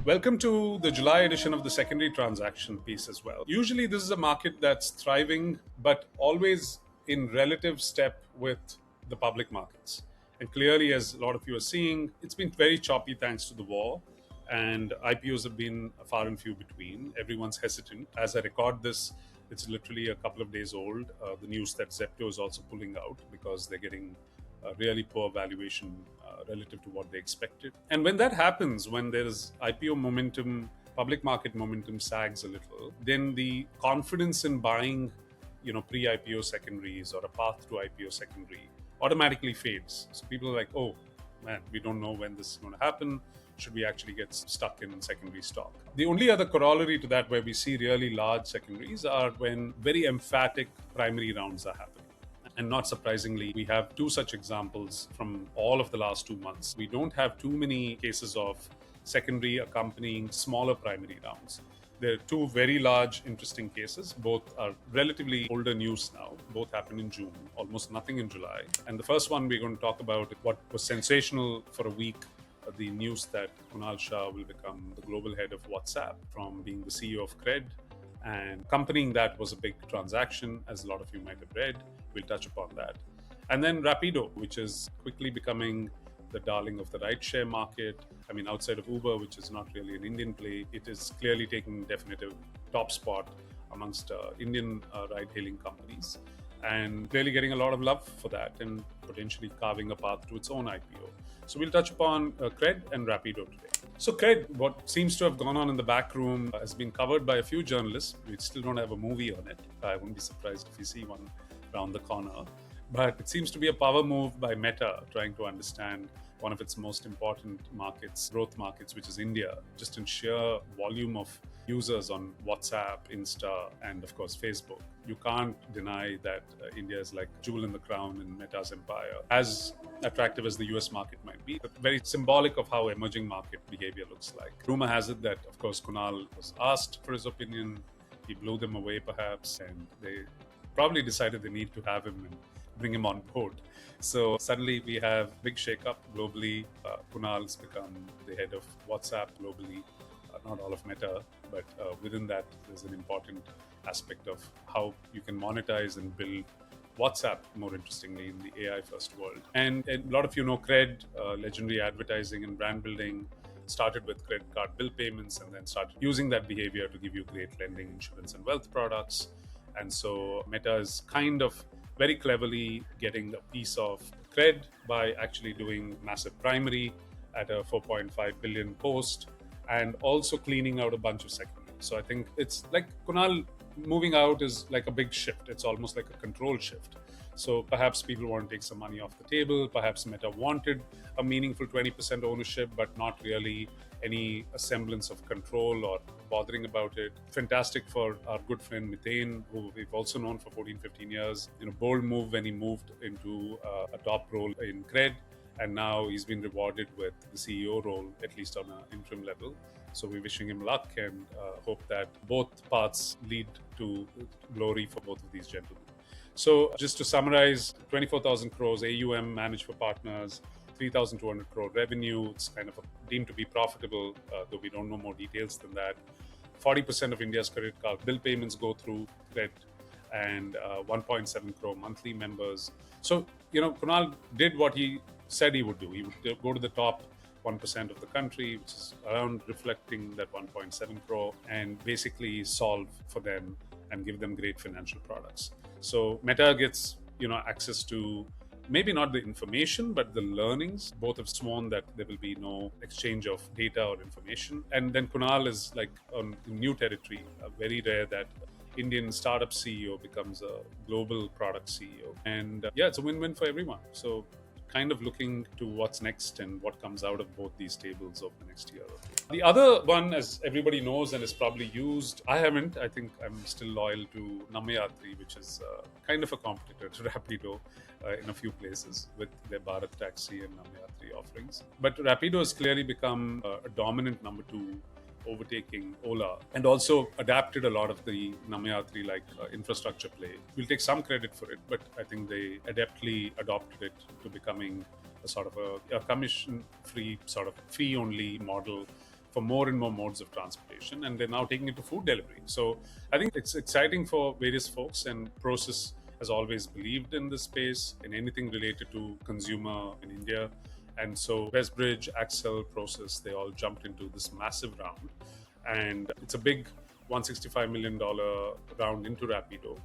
Welcome to the July edition of the secondary transaction piece as well. Usually, this is a market that's thriving, but always in relative step with the public markets. And clearly, as a lot of you are seeing, it's been very choppy thanks to the war, and IPOs have been far and few between. Everyone's hesitant. As I record this, it's literally a couple of days old. The news that Zepto is also pulling out because they're getting really poor valuation relative to what they expected. And when that happens, when there is IPO momentum, public market momentum sags a little, then the confidence in buying, pre-IPO secondaries or a path to IPO secondary automatically fades. So people are like, oh man, we don't know when this is going to happen. Should we actually get stuck in secondary stock? The only other corollary to that where we see really large secondaries are when very emphatic primary rounds are happening. And not surprisingly, we have two such examples from all of the last 2 months. We don't have too many cases of secondary accompanying smaller primary rounds. There are two very large, interesting cases. Both are relatively older news now. Both happened in June, almost nothing in July. And the first one we're going to talk about what was sensational for a week, the news that Kunal Shah will become the global head of WhatsApp from being the CEO of CRED. And accompanying that was a big transaction, as a lot of you might have read. We'll touch upon that. And then Rapido, which is quickly becoming the darling of the rideshare market. I mean, outside of Uber, which is not really an Indian play, it is clearly taking definitive top spot amongst Indian ride-hailing companies, and clearly getting a lot of love for that and potentially carving a path to its own IPO. So we'll touch upon CRED and Rapido today. So CRED, what seems to have gone on in the back room, has been covered by a few journalists. We still don't have a movie on it. I wouldn't be surprised if we see one around the corner. But it seems to be a power move by Meta, trying to understand one of its most important markets, growth markets, which is India, just in sheer volume of users on WhatsApp, Insta, and of course Facebook. You can't deny that India is like jewel in the crown in Meta's empire, as attractive as the US market might be, but very symbolic of how emerging market behavior looks like. Rumor has it that, of course, Kunal was asked for his opinion. He blew them away perhaps, and they probably decided they need to have him and bring him on board. So suddenly we have big shakeup globally. Kunal's become the head of WhatsApp globally. Not all of Meta, but within that, there's an important aspect of how you can monetize and build WhatsApp more interestingly in the AI first world. And a lot of you know CRED, legendary advertising and brand building, started with credit card bill payments and then started using that behavior to give you great lending, insurance, and wealth products. And so Meta is kind of very cleverly getting a piece of CRED by actually doing massive primary at a 4.5 billion post and also cleaning out a bunch of secondaries. So I think it's like Kunal moving out is like a big shift. It's almost like a control shift. So perhaps people want to take some money off the table. Perhaps Meta wanted a meaningful 20% ownership, but not really any semblance of control or bothering about it. Fantastic for our good friend Mithane, who we've also known for 14, 15 years. Bold move when he moved into a top role in CRED. And now he's been rewarded with the CEO role, at least on an interim level. So we're wishing him luck and hope that both paths lead to glory for both of these gentlemen. So just to summarize, 24,000 crores AUM managed for partners, 3,200 crore revenue. It's kind of deemed to be profitable, though we don't know more details than that. 40% of India's credit card bill payments go through CRED, and 1.7 crore monthly members. So, Kunal did what he said he would do. He would go to the top 1% of the country, which is around reflecting that 1.7 crore, and basically solve for them and give them great financial products. So Meta gets, access to maybe not the information, but the learnings. Both have sworn that there will be no exchange of data or information. And then Kunal is like on new territory, very rare that Indian startup CEO becomes a global product CEO. And it's a win-win for everyone. So kind of looking to what's next and what comes out of both these tables over the next year or two. The other one, as everybody knows and is probably used, I haven't. I think I'm still loyal to Namayatri, which is kind of a competitor to Rapido in a few places with their Bharat Taxi and Namayatri offerings. But Rapido has clearly become a dominant number two, overtaking Ola, and also adapted a lot of the Namayatri infrastructure play. We'll take some credit for it, but I think they adeptly adopted it to becoming a sort of a commission-free, sort of fee-only model for more and more modes of transportation, and they're now taking it to food delivery. So I think it's exciting for various folks, and Prosus has always believed in this space, in anything related to consumer in India. And so Westbridge, Axel, Prosus, they all jumped into this massive round. And it's a big $165 million round into Rapido.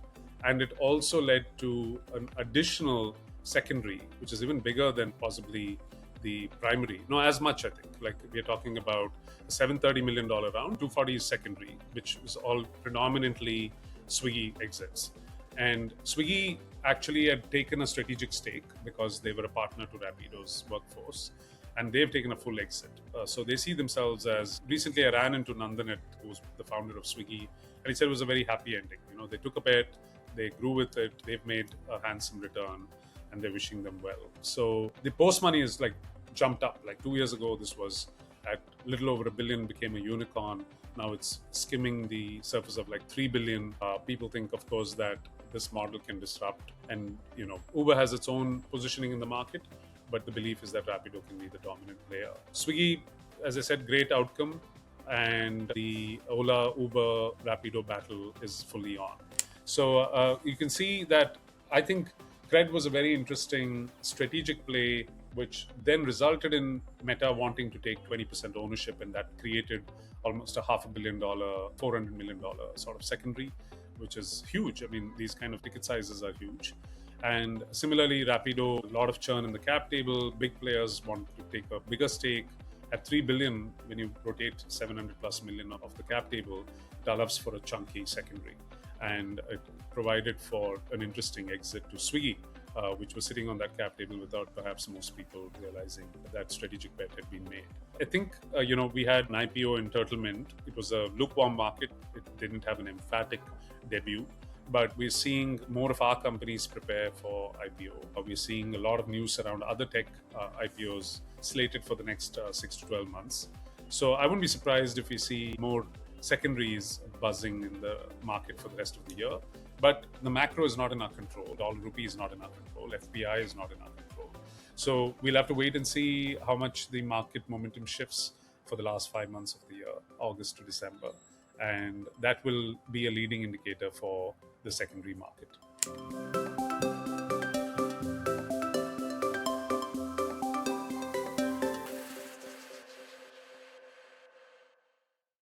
And it also led to an additional secondary, which is even bigger than possibly the primary. No, as much, I think. Like, we're talking about a $730 million round, 240 is secondary, which is all predominantly Swiggy exits. And Swiggy actually had taken a strategic stake because they were a partner to Rapido's workforce, and they've taken a full exit. So they see themselves as, recently I ran into Nandanet, who's the founder of Swiggy, and he said it was a very happy ending. You know, they took a bet, they grew with it, they've made a handsome return, and they're wishing them well. So the post money is like jumped up. Like 2 years ago, this was at little over $1 billion, became a unicorn. Now it's skimming the surface of like 3 billion. People think, of course, that this model can disrupt, and Uber has its own positioning in the market, but the belief is that Rapido can be the dominant player. Swiggy, as I said, great outcome, and the Ola, Uber, Rapido battle is fully on. So you can see that I think CRED was a very interesting strategic play, which then resulted in Meta wanting to take 20% ownership, and that created almost a $500 million, $400 million sort of secondary, which is huge. I mean, these kind of ticket sizes are huge. And similarly, Rapido, a lot of churn in the cap table. Big players want to take a bigger stake. At 3 billion, when you rotate 700 plus million of the cap table, it allows for a chunky secondary. And it provided for an interesting exit to Swiggy, which was sitting on that cap table without perhaps most people realizing that strategic bet had been made. I think, we had an IPO in Turtlemint. It was a lukewarm market. It didn't have an emphatic debut, but we're seeing more of our companies prepare for IPO. We're seeing a lot of news around other tech IPOs slated for the next 6 to 12 months. So I wouldn't be surprised if we see more secondaries buzzing in the market for the rest of the year. But the macro is not in our control. Dollar rupee is not in our control. FPI is not in our control. So we'll have to wait and see how much the market momentum shifts for the last 5 months of the year, August to December. And that will be a leading indicator for the secondary market.